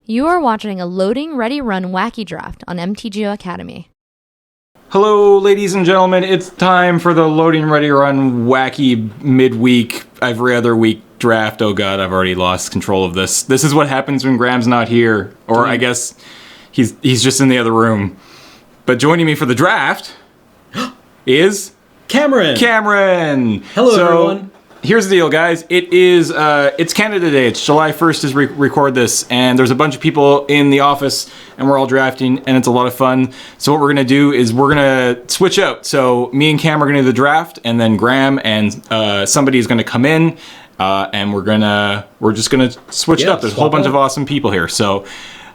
You are watching a Loading Ready Run Wacky Draft on Mtgo Academy. Hello, ladies and gentlemen. It's time for the Loading Ready Run Wacky midweek, every other week draft. Oh god, I've already lost control of this. This is what happens when Graham's not here. Or I guess he's just in the other room. But joining me for the draft is... Cameron! Hello, everyone. Here's the deal, guys. It's Canada Day. It's July 1st as we record this, and there's a bunch of people in the office, and we're all drafting, and it's a lot of fun. So what we're gonna do is we're gonna switch out. So me and Cam are gonna do the draft, and then Graham and somebody is gonna come in, and we're just gonna switch it up. There's a whole bunch of awesome people here. So,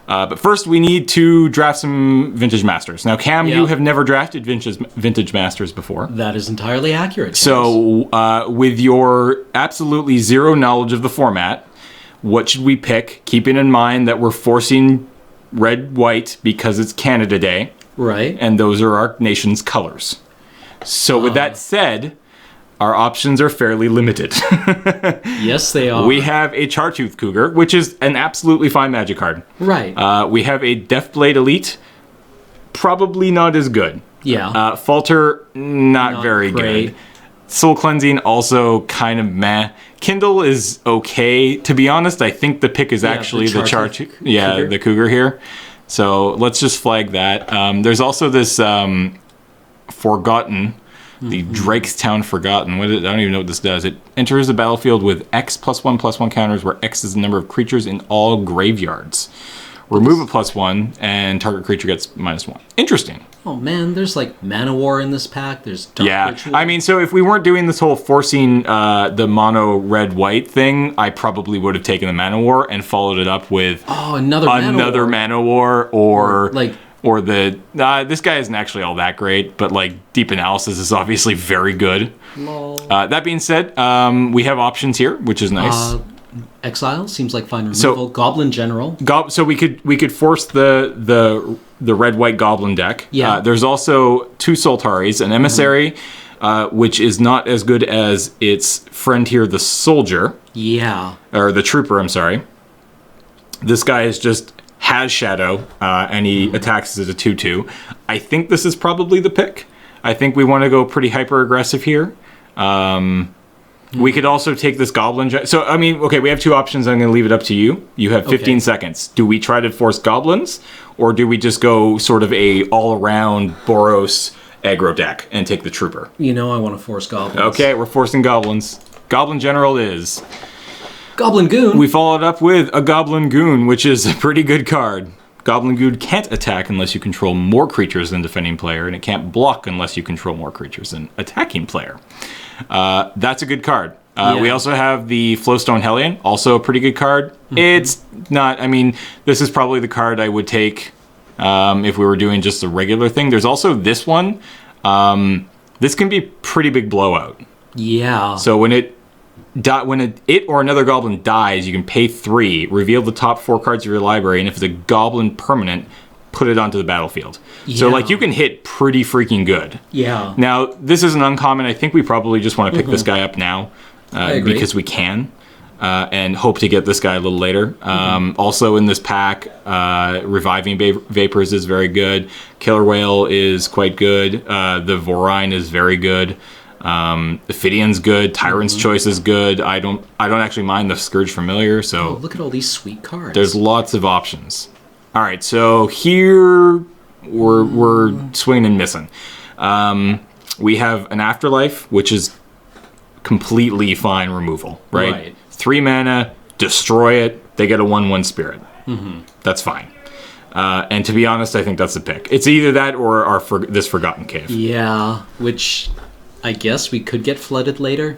but first we need to draft some Vintage Masters. Now, Cam, you have never drafted Vintage Masters before. That is entirely accurate. So, with your absolutely zero knowledge of the format, what should we pick? Keeping in mind that we're forcing red-white because it's Canada Day. Right. And those are our nation's colors. So with that said, our options are fairly limited. Yes, they are. We have a Chartooth Cougar, which is an absolutely fine Magic card. Right. We have a Deathblade Elite, probably not as good. Yeah. Falter, not very great. good. Soul Cleansing, also kind of meh. Kindle is okay. To be honest, I think the pick is actually the Chartooth. Yeah, Cougar. the Cougar here. So let's just flag that. There's also this Forgotten. The Drakestown Forgotten. I don't even know what this does. It enters the battlefield with X +1/+1 counters, where X is the number of creatures in all graveyards. Remove a +1, and target creature gets -1. Interesting. Oh man, there's like Mana War in this pack. There's Dark Ritual. I mean, so if we weren't doing this whole forcing the mono red-white thing, I probably would have taken the Mana War and followed it up with another Mana War, or like. Or this guy isn't actually all that great, but like Deep Analysis is obviously very good. That being said, we have options here, which is nice. Exile seems like fine removal. Goblin General. So we could force the red-white Goblin deck. Yeah. There's also two Soltaris, an Emissary, which is not as good as its friend here, the Soldier. Yeah. Or the Trooper, I'm sorry. This guy is just... has Shadow, and he attacks as a 2/2. I think this is probably the pick. I think we want to go pretty hyper-aggressive here. We could also take this Goblin... So, I mean, okay, we have two options. I'm going to leave it up to you. You have 15 seconds. Do we try to force Goblins, or do we just go sort of a all-around Boros aggro deck and take the Trooper? You know I want to force Goblins. Okay, we're forcing Goblins. Goblin General is... Goblin Goon. We followed up with a Goblin Goon, which is a pretty good card. Goblin Goon can't attack unless you control more creatures than defending player, and it can't block unless you control more creatures than attacking player. That's a good card. We also have the Flowstone Hellion, also a pretty good card. It's not, I mean, this is probably the card I would take if we were doing just a regular thing. There's also this one. This can be pretty big blowout. Yeah. So when it or another goblin dies, you can pay 3, reveal the top 4 cards of your library, and if it's a goblin permanent, put it onto the battlefield. Yeah. So like you can hit pretty freaking good. Yeah. Now, this is an uncommon. I think we probably just want to pick this guy up now because we can, and hope to get this guy a little later. Also in this pack, Reviving Vapors is very good. Killer Whale is quite good. The Vorine is very good. The Fidion's good. Tyrant's Choice is good. I don't actually mind the Scourge Familiar. So look at all these sweet cards. There's lots of options. All right, so here we're swinging and missing. We have an Afterlife, which is completely fine removal, right? 3 mana, destroy it. They get a 1/1 Spirit. That's fine. And to be honest, I think that's the pick. It's either that or this Forgotten Cave. Yeah, which. I guess we could get flooded later.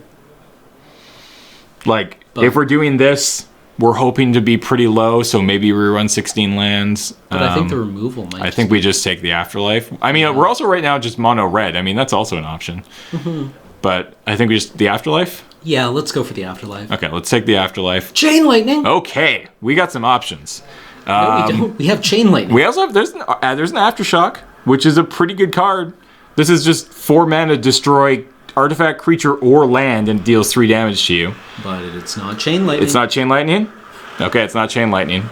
If we're doing this, we're hoping to be pretty low, so maybe we run 16 lands. But I think the removal might... I think we just take the Afterlife. I mean, we're also right now just mono red. I mean, that's also an option. But I think we just... The Afterlife? Yeah, let's go for the Afterlife. Okay, let's take the Afterlife. Chain Lightning! Okay, we got some options. No, we don't. We have Chain Lightning. We also have... There's an Aftershock, which is a pretty good card. This is just 4 mana, destroy artifact, creature, or land, and deals 3 damage to you. But it's not Chain Lightning. It's not Chain Lightning? Okay, it's not Chain Lightning.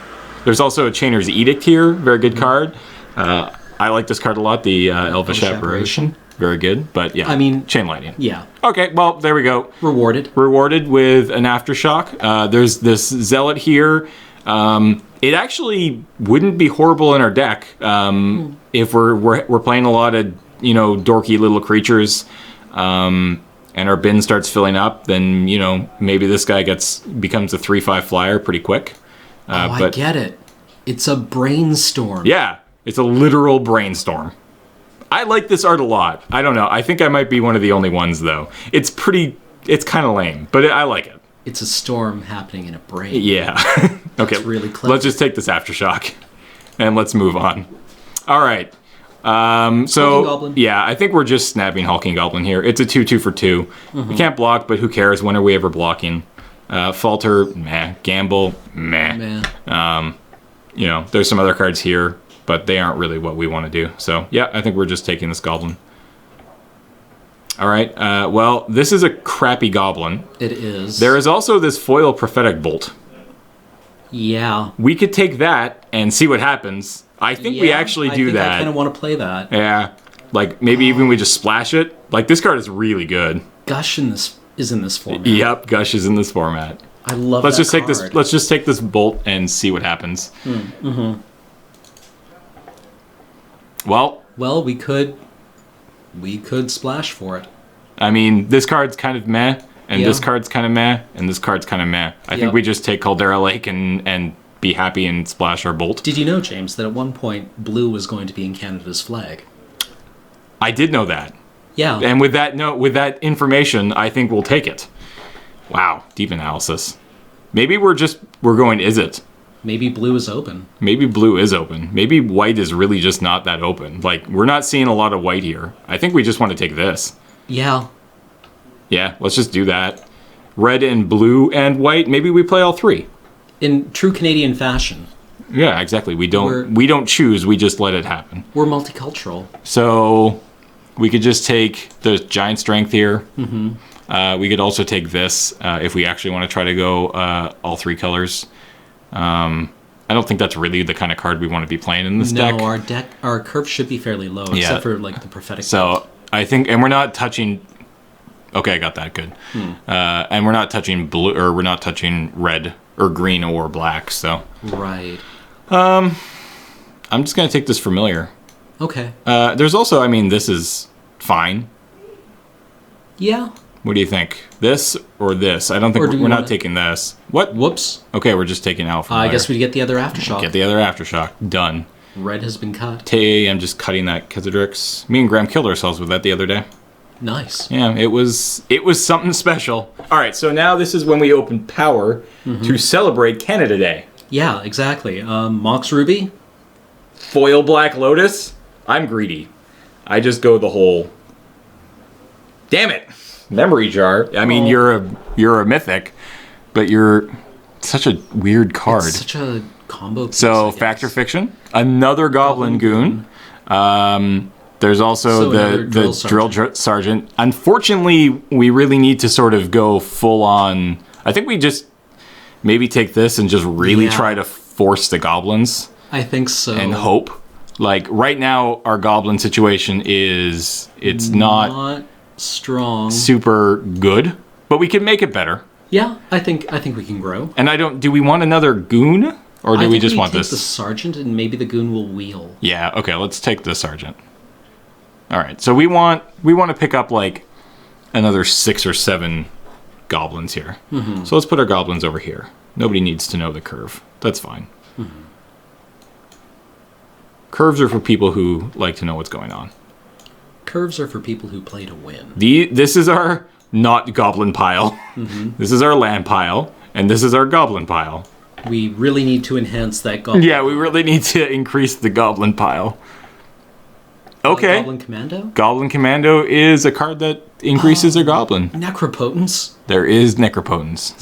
There's also a Chainer's Edict here. Very good card. I like this card a lot. The Elvish Apparition. Very good. But yeah, I mean, Chain Lightning. Yeah. Okay, well, there we go. Rewarded. Rewarded with an Aftershock. There's this Zealot here. It actually wouldn't be horrible in our deck if we're playing a lot of, you know, dorky little creatures, and our bin starts filling up. Then, you know, maybe this guy becomes a 3/5 flyer pretty quick. But I get it. It's a brainstorm. Yeah, it's a literal brainstorm. I like this art a lot. I don't know. I think I might be one of the only ones, though. It's kind of lame, but I like it. It's a storm happening in a brain. Yeah. Okay. That's really clever. Let's just take this Aftershock and let's move on. All right. Hulking Goblin. Yeah, I think we're just snapping Hulking Goblin here. It's a 2/2 for 2. We can't block, but who cares? When are we ever blocking? Falter, meh. Gamble, meh. You know, there's some other cards here, but they aren't really what we want to do. So, yeah, I think we're just taking this Goblin. All right. Well, this is a crappy Goblin. It is. There is also this foil Prophetic Bolt. Yeah. We could take that and see what happens. I think we actually do that. I kind of want to play that. Yeah. Like, maybe even we just splash it. Like, this card is really good. Gush is in this format. Yep, Gush is in this format. I love let's that just card. take this. Let's just take this Bolt and see what happens. Well, we could splash for it. I mean, this card's kind of meh, and this card's kind of meh, and this card's kind of meh. I think we just take Caldera Lake and be happy and splash our Bolt. Did you know, James, that at one point blue was going to be in Canada's flag? I did know that. Yeah. And with that information, I think we'll take it. Wow, deep analysis. Maybe we're going, is it? Maybe blue is open. Maybe blue is open. Maybe white is really just not that open. Like, we're not seeing a lot of white here. I think we just want to take this. Yeah. Yeah, let's just do that. Red and blue and white, maybe we play all three. In true Canadian fashion. Yeah, exactly. We don't choose, we just let it happen. We're multicultural. So we could just take the Giant Strength here. We could also take this if we actually want to try to go all three colors. I don't think that's really the kind of card we want to be playing in this deck. No, our curve should be fairly low, except for like the Prophetic. So I think, and we're not touching. Okay, I got that. Good. And we're not touching blue, or we're not touching red or green or black. So right. I'm just gonna take this Familiar. Okay. There's also, I mean, this is fine. Yeah. What do you think? This or this? I don't think we're not taking this. What? Whoops. Okay, we're just taking Alpha. I guess we get the other Aftershock. Get the other Aftershock. Done. Red has been cut. I'm just cutting that Khazadrix. Me and Graham killed ourselves with that the other day. Nice. Yeah, it was something special. All right, so now this is when we open Power to celebrate Canada Day. Yeah, exactly. Mox Ruby. Foil Black Lotus. I'm greedy. I just go the whole. Damn it! Memory Jar. I mean, you're a mythic, but you're such a weird card. It's such a combo piece, So Fact or Fiction, another Goblin Goon. There's also the Drill Sergeant. Unfortunately, we really need to sort of go full on. I think we just maybe take this and just really try to force the goblins. I think so. And hope. Like right now, our goblin situation is not strong, super good, but we can make it better. Yeah, I think we can grow. And do we want another goon, or do we just want this? The sergeant, and maybe the goon will wheel. Yeah. Okay. Let's take the sergeant. All right. So we want to pick up like another 6 or 7 goblins here. So let's put our goblins over here. Nobody needs to know the curve. That's fine. Curves are for people who like to know what's going on. Curves are for people who play to win. This is our not goblin pile. This is our land pile, and this is our goblin pile. We really need to enhance that goblin. Yeah, we really need to increase the goblin pile. Okay. Goblin Commando? Goblin Commando is a card that increases their goblin. Necropotence? There is Necropotence.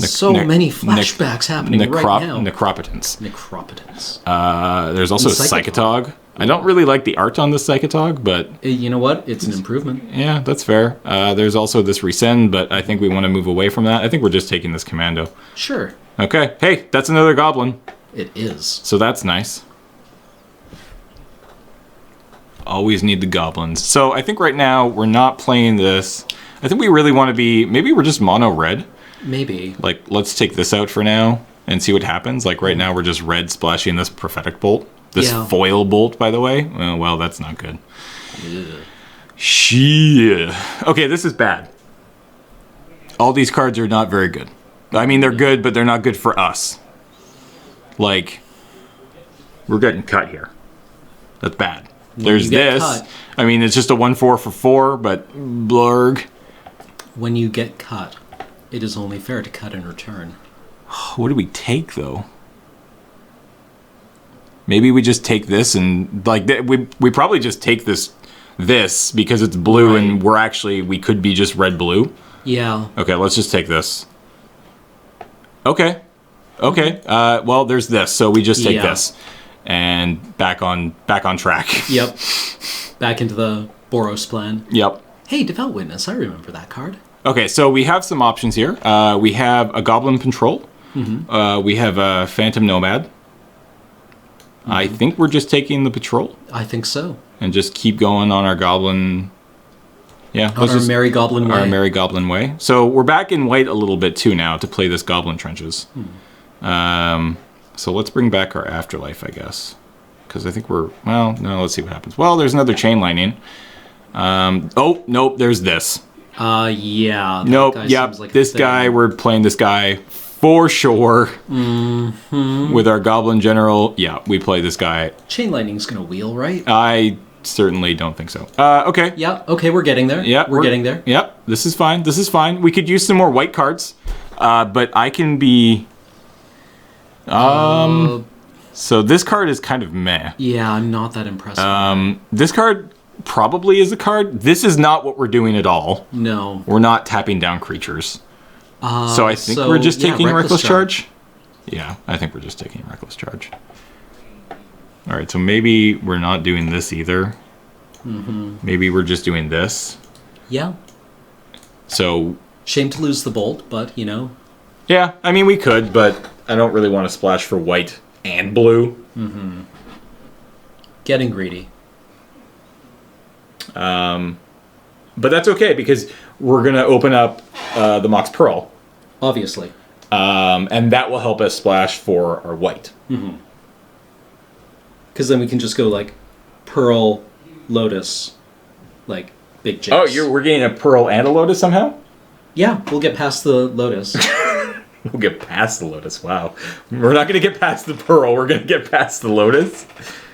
Many flashbacks happening right now. Necropotence. There's also Psychotog. Psychotog. I don't really like the art on the Psychotog, but... You know what? It's an improvement. Yeah, that's fair. There's also this Resend, but I think we want to move away from that. I think we're just taking this Commando. Sure. Okay. Hey, that's another goblin. It is. So that's nice. Always need the goblins. So I think right now we're not playing this. I think we really want to be... Maybe we're just mono red. Maybe. Like, let's take this out for now and see what happens. Like, right now we're just red splashing this prophetic bolt. This foil bolt, by the way. Oh, well, that's not good. Ugh. Shit. Okay, this is bad. All these cards are not very good. I mean, they're good, but they're not good for us. Like, we're getting cut here. That's bad. There's this. Cut. I mean, it's just a 1/4 for 4, but blurg. When you get cut, it is only fair to cut in return. What do we take, though? Maybe we just take this and, like, we probably just take this because it's blue and we could be just red-blue. Yeah. Okay, let's just take this. Okay. Well, there's this, so we just take this. And back on track. Yep. Back into the Boros plan. Yep. Hey, Devout Witness, I remember that card. Okay, so we have some options here. We have a Goblin Patrol. Mm-hmm. We have a Phantom Nomad. Mm-hmm. I think we're just taking the Patrol. I think so. And just keep going on our Goblin... Yeah. On our Merry Goblin way. Our Merry Goblin way. So we're back in white a little bit, too, now, to play this Goblin Trenches. So let's bring back our Afterlife, I guess. Because I think we're... Well, no, let's see what happens. Well, there's another Chain Lightning. Oh, nope, there's this. Yeah. Nope, yep, like this guy, we're playing this guy for sure. Mm-hmm. With our Goblin General. Yeah, we play this guy. Chain Lightning's going to wheel, right? I certainly don't think so. Okay. Yeah, okay, we're getting there. Yeah, we're getting there. Yep, this is fine. This is fine. We could use some more white cards. But I can be... So this card is kind of meh. Yeah, I'm not that impressed. This card probably is a card. This is not what we're doing at all. No. We're not tapping down creatures. So I think we're just taking Reckless Charge. Yeah, I think we're just taking Reckless Charge. All right, so maybe we're not doing this either. Mm-hmm. Maybe we're just doing this. Yeah. So... Shame to lose the bolt, but, you know. Yeah, I mean, we could, but I don't really want to splash for white and blue. Mm-hmm. Getting greedy. But that's okay, because we're going to open up the Mox Pearl. Obviously. And that will help us splash for our white. Mm-hmm. Because then we can just go, like, Pearl, Lotus, like, big jigs. Oh, we're getting a Pearl and a Lotus somehow? Yeah, we'll get past the Lotus. We'll get past the Lotus. Wow. We're not going to get past the Pearl. We're going to get past the Lotus.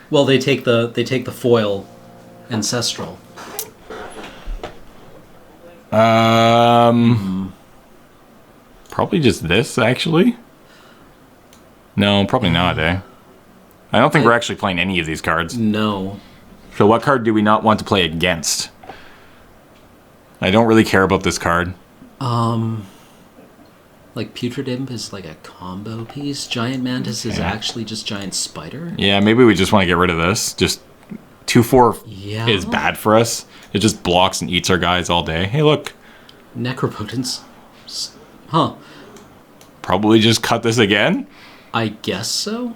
Well, they take the foil Ancestral. Probably just this, actually. No, probably not, eh? I don't think we're actually playing any of these cards. No. So what card do we not want to play against? I don't really care about this card. Like Putrid Imp is like a combo piece. Giant Mantis is actually just Giant Spider. Yeah, maybe we just want to get rid of this. Just 2/4 is bad for us. It just blocks and eats our guys all day. Hey, look. Necropotence. Huh. Probably just cut this again? I guess so.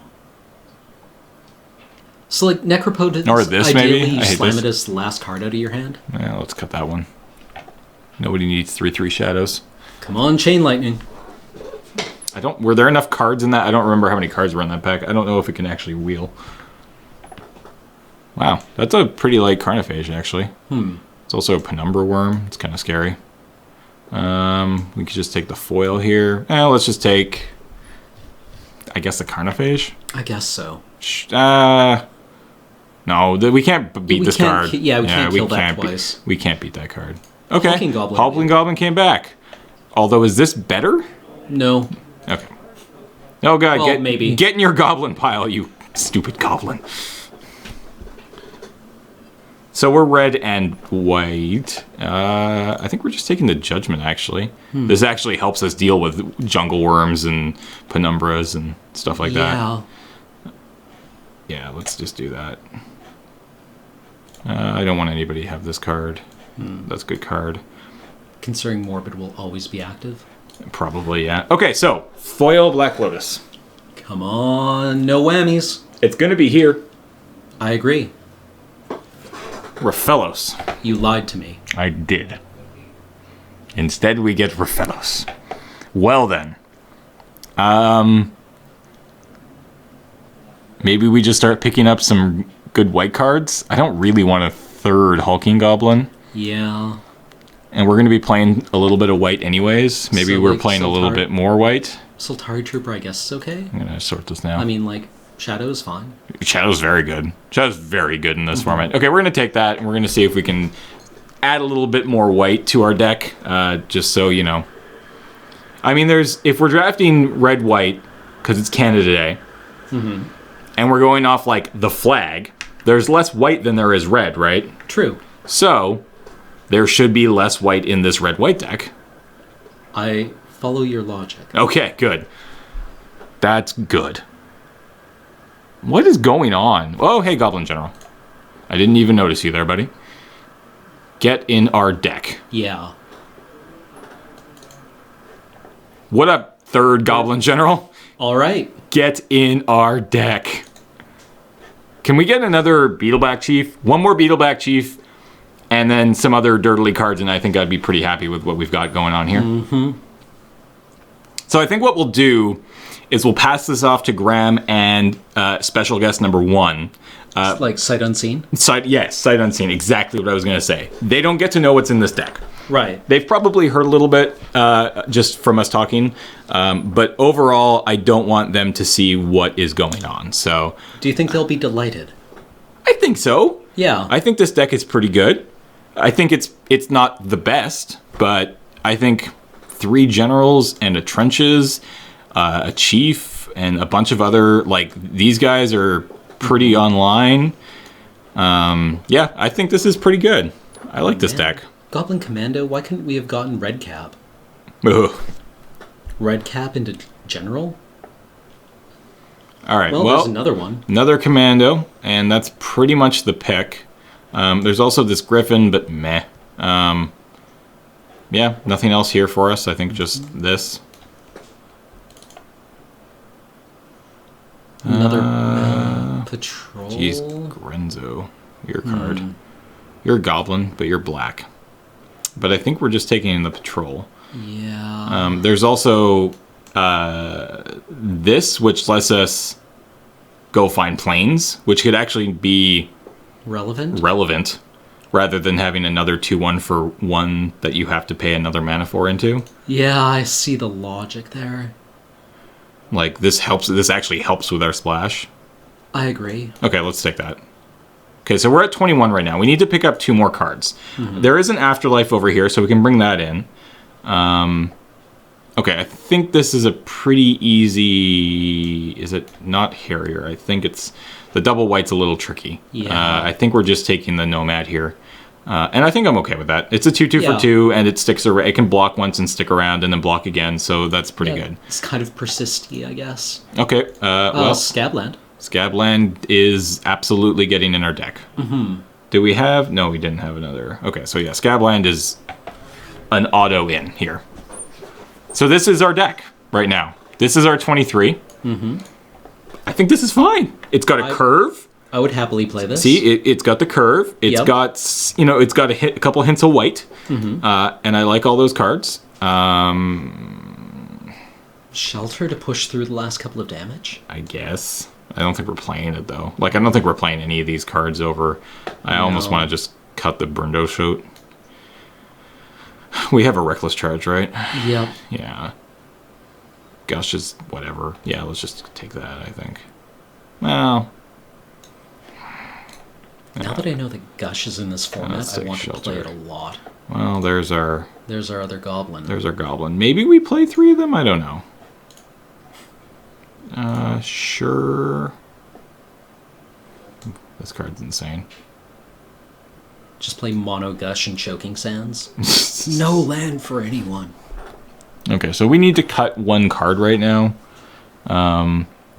So like Necropotence, or this ideally maybe? you slam it as the last card out of your hand. Yeah, let's cut that one. Nobody needs 3/3 shadows. Come on, Chain Lightning. Were there enough cards in that? I don't remember how many cards were in that pack. I don't know if it can actually wheel. Wow, that's a pretty light Carnophage, actually. It's also a Penumbra Worm. It's kind of scary. We could just take the foil here. Let's just take... I guess the Carnophage? I guess so. No, we can't beat this card. We can't kill that twice. We can't beat that card. Okay, Hulking Goblin came back. Although, is this better? No. Okay. Oh god, well, maybe. Get in your goblin pile, you stupid goblin. So we're red and white. I think we're just taking the Judgment, actually. This actually helps us deal with jungle worms and penumbras and stuff like that. Yeah, let's just do that. I don't want anybody to have this card. That's a good card. Considering Morbid will always be active? Probably, yeah. Okay, so, foil Black Lotus. Come on, no whammies. It's going to be here. I agree. Raphelos. You lied to me. I did. Instead, we get Raphelos. Well then. Maybe we just start picking up some good white cards. I don't really want a third Hulking Goblin. Yeah. And we're going to be playing a little bit of white anyways. Maybe So, we're like, playing a little bit more white. Sultari Trooper, I guess, is okay. I'm going to sort this now. I mean, like, Shadow is fine. Shadow's very good. Shadow's very good in this format. Okay, we're going to take that, and we're going to see if we can add a little bit more white to our deck, just so you know. I mean, if we're drafting red-white, because it's Canada Day, and we're going off, like, the flag, there's less white than there is red, right? True. So, there should be less white in this red-white deck. I follow your logic. Okay, good. That's good. What is going on? Oh, hey, Goblin General. I didn't even notice you there, buddy. Get in our deck. Yeah. What up, third Goblin General? All right. Get in our deck. Can we get another Beetleback Chief? One more Beetleback Chief, and then some other dirtily cards, and I think I'd be pretty happy with what we've got going on here. Mm-hmm. So I think what we'll do is we'll pass this off to Graham and special guest number 1. Like sight unseen? Sight unseen. Exactly what I was going to say. They don't get to know what's in this deck. Right. They've probably heard a little bit just from us talking, but overall, I don't want them to see what is going on. So, do you think they'll be delighted? I think so. Yeah. I think this deck is pretty good. I think it's not the best, but I think 3 generals and a trenches, a chief, and a bunch of other, like, these guys are pretty online. Yeah, I think this is pretty good. I like this deck. Goblin Commando, why couldn't we have gotten Red Cap? Ugh. Red Cap into General? All right, Well, there's another one. Another Commando, and that's pretty much the pick. There's also this Griffin, but meh. Yeah, nothing else here for us. I think just this. Another Patrol. Jeez, Grenzo, your card. You're a Goblin, but you're black. But I think we're just taking in the Patrol. Yeah. There's also this, which lets us go find planes, which could actually be relevant, rather than having another 2/1 for 1 that you have to pay another mana for into. Yeah, I see the logic there. Like, this actually helps with our splash. I agree. Okay, let's take that. Okay, so we're at 21 right now. We need to pick up 2 more cards. There is an Afterlife over here, so we can bring that in. Okay, I think this is a pretty easy... Is it not Harrier? I think it's... The double white's a little tricky. Yeah. I think we're just taking the Nomad here. And I think I'm okay with that. It's a 2/2 for 2, and it sticks around. It can block once and stick around, and then block again, so that's pretty good. It's kind of persisty, I guess. Okay, well... Scabland. Scabland is absolutely getting in our deck. Do we have... No, we didn't have another... Okay, so yeah, Scabland is an auto in here. So this is our deck right now. This is our 23. I think this is fine. It's got a curve. I would happily play this. See, it's got the curve. It's got, it's got a couple hints of white. And I like all those cards. Shelter to push through the last couple of damage? I guess. I don't think we're playing it, though. Like, I don't think we're playing any of these cards over. I almost want to just cut the Brundo Shoot. We have a Reckless Charge, right? Yep. Yeah. Gush is whatever. Yeah, let's just take that, I think. Well... Now that I know that Gush is in this format, I want to play it a lot. Well, there's our other Goblin. There's our Goblin. Maybe we play 3 of them? I don't know. Sure. This card's insane. Just play Mono Gush and Choking Sands. No land for anyone. Okay, so we need to cut 1 card right now.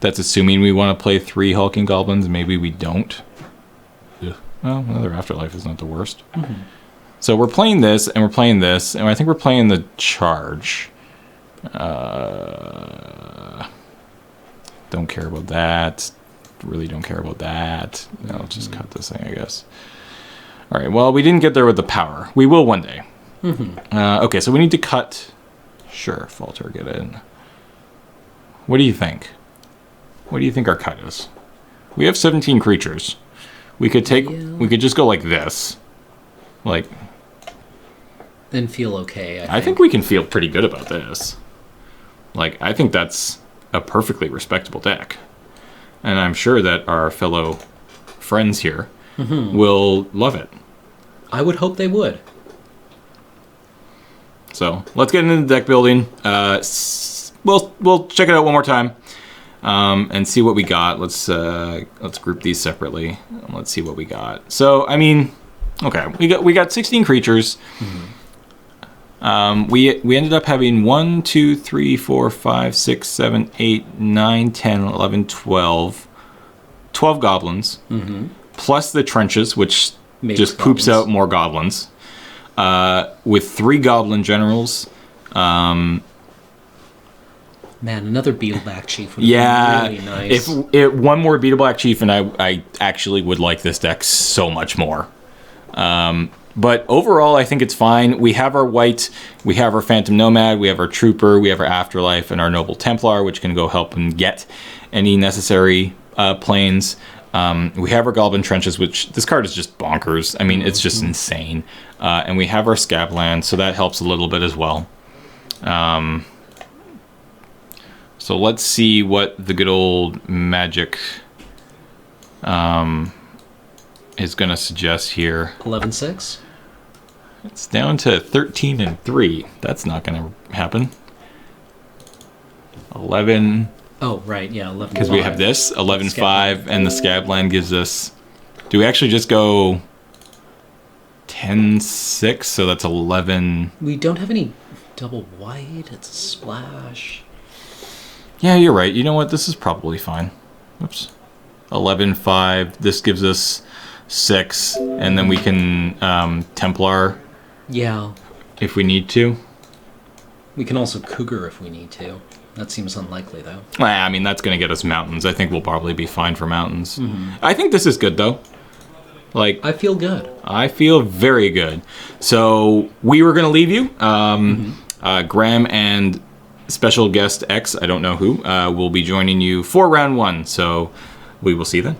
That's assuming we want to play 3 Hulking Goblins. Maybe we don't. Well, another Afterlife is not the worst. So we're playing this, and we're playing this, and I think we're playing the Charge. Don't care about that. Really don't care about that. I'll just cut this thing, I guess. All right, well, we didn't get there with the power. We will one day. Okay, so we need to cut. Sure, fall target in. What do you think? What do you think our cut is? We have 17 creatures. We could take. We could just go like this, like. And feel okay. I think we can feel pretty good about this. Like, I think that's a perfectly respectable deck, and I'm sure that our fellow friends here will love it. I would hope they would. So let's get into the deck building. We'll check it out one more time and see what we got. Let's group these separately and let's see what we got. So I mean, okay, we got 16 creatures. We ended up having 1, 2, 3, 4, 5, 6, 7, 8, 9, 10, 11, 12 goblins, plus the trenches, which just poops out more goblins. With 3 goblin generals. Man, another Beetleback Chief would be really nice. If one more Beetleback Chief, and I actually would like this deck so much more. But overall, I think it's fine. We have our white, we have our Phantom Nomad, we have our Trooper, we have our Afterlife, and our Noble Templar, which can go help and get any necessary planes. We have our Goblin Trenches, which this card is just bonkers. I mean, it's just insane. And we have our Scabland, so that helps a little bit as well. So let's see what the good old Magic is going to suggest here. 11-6? It's down to 13 and 3. That's not going to happen. 11. Oh, right, yeah, 11. Because we have this 11-5, and the Scabland gives us. Do we actually just go 10-6? So that's 11. We don't have any double white. It's a splash. Yeah, you're right. You know what? This is probably fine. Oops. 11-5. This gives us 6, and then we can Templar. Yeah. If we need to. We can also Cougar if we need to. That seems unlikely, though. I mean, that's going to get us mountains. I think we'll probably be fine for mountains. I think this is good, though. Like, I feel good. I feel very good. So we were going to leave you. Graham and special guest X, I don't know who, will be joining you for round 1. So we will see you then.